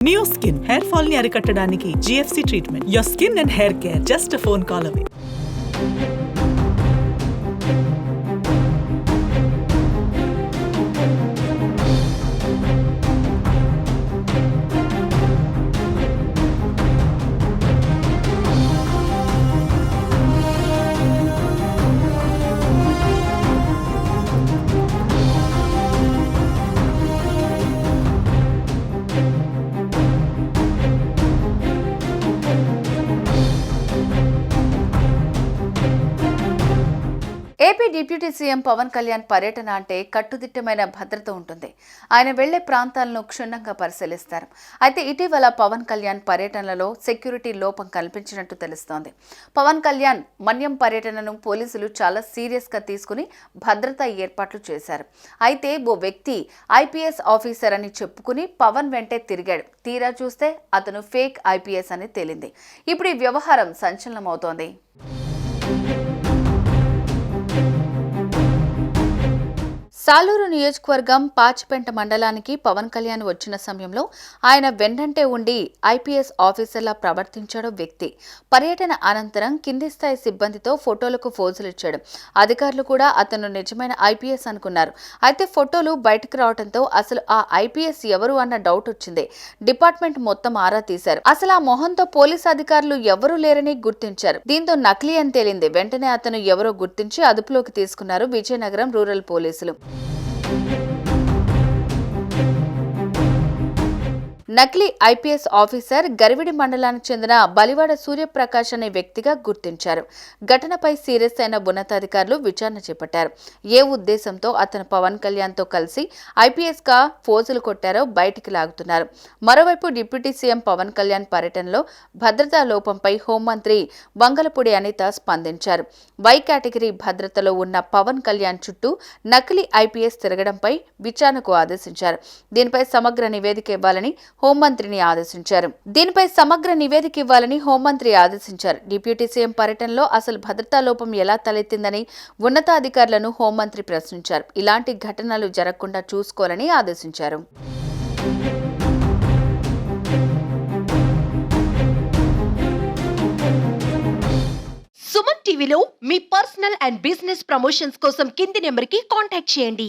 Neo Skin hair fall ని అరికట్టడానికి GFC treatment. Your skin and hair care just a phone call away. AP deputy CM Pawan Kalyan పర్యటన అంటే కట్టుదిట్టమైన భద్రత ఉంటుంది. ఆయన వెళ్లే ప్రాంతాలను క్షుణ్ణంగా పరిశీలిస్తారు. అయితే ఇటీవల పవన్ కళ్యాణ్ పర్యటనలో సెక్యూరిటీ లోపం కల్పించినట్టు తెలుస్తోంది. పవన్ కళ్యాణ్ మన్యం పర్యటనను పోలీసులు చాలా సీరియస్గా తీసుకుని భద్రతా ఏర్పాట్లు చేశారు. అయితే ఓ వ్యక్తి ఐపీఎస్ ఆఫీసర్ అని చెప్పుకుని పవన్ వెంటే తిరిగాడు. తీరా చూస్తే అతను ఫేక్ ఐపీఎస్ అని తేలింది. ఇప్పుడు ఈ వ్యవహారం సంచలనమవుతోంది. సాలూరు నియోజకవర్గం పాచిపెంట మండలానికి పవన్ కళ్యాణ్ వచ్చిన సమయంలో ఆయన వెన్నంటే ఉండి ఐపీఎస్ ఆఫీసర్లా ప్రవర్తించాడు వ్యక్తి. పర్యటన అనంతరం కింది స్థాయి సిబ్బందితో ఫోటోలకు ఫోజులిచ్చాడు. అధికారులు కూడా అతను నిజమైన ఐపీఎస్ అనుకున్నారు. అయితే ఫోటోలు బయటకు రావడంతో అసలు ఆ ఐపీఎస్ ఎవరు అన్న డౌట్ వచ్చింది. డిపార్ట్మెంట్ మొత్తం ఆరా తీశారు. అసలు ఆ మొహంతో పోలీసు అధికారులు ఎవరూ లేరని గుర్తించారు. దీంతో నకిలీ అని తేలింది. వెంటనే అతను ఎవరో గుర్తించి అదుపులోకి తీసుకున్నారు విజయనగరం రూరల్ పోలీసులు. నకిలీ ఐపీఎస్ ఆఫీసర్ గరివిడి మండలానికి చెందిన బలివాడ సూర్యప్రకాష్ అనే వ్యక్తిగా గుర్తించారు. ఘటనపై సీరియస్ అయిన ఉన్నతాధికారులు విచారణ చేపట్టారు. ఏ ఉద్దేశంతో అతను పవన్ కళ్యాణ్తో కలిసి ఐపీఎస్ గా ఫోజులు కొట్టారో బయటికి లాగుతున్నారు. మరోవైపు డిప్యూటీ సీఎం పవన్ కళ్యాణ్ పర్యటనలో భద్రతా లోపంపై హోంమంత్రి వంగలపూడి అనిత స్పందించారు. వై కేటగిరీ భద్రతలో ఉన్న పవన్ కళ్యాణ్ చుట్టూ నకిలీ ఐపీఎస్ తిరగడంపై విచారణకు ఆదేశించారు. దీనిపై సమగ్ర నివేదిక ఇవ్వాలని హోంమంత్రి ఆదేశించారు. డిప్యూటీ సీఎం పర్యటనలో అసలు భద్రతా లోపం ఎలా తలెత్తిందని ఉన్నతాధికారులను హోంమంత్రి ప్రశ్నించారు. ఇలాంటి ఘటనలు జరగకుండా చూసుకోవాలని ఆదేశించారు. సుమన్ టీవీలో మీ పర్సనల్ అండ్ బిజినెస్ ప్రమోషన్స్ కోసం కింది నెంబర్కి కాంటాక్ట్ చేయండి.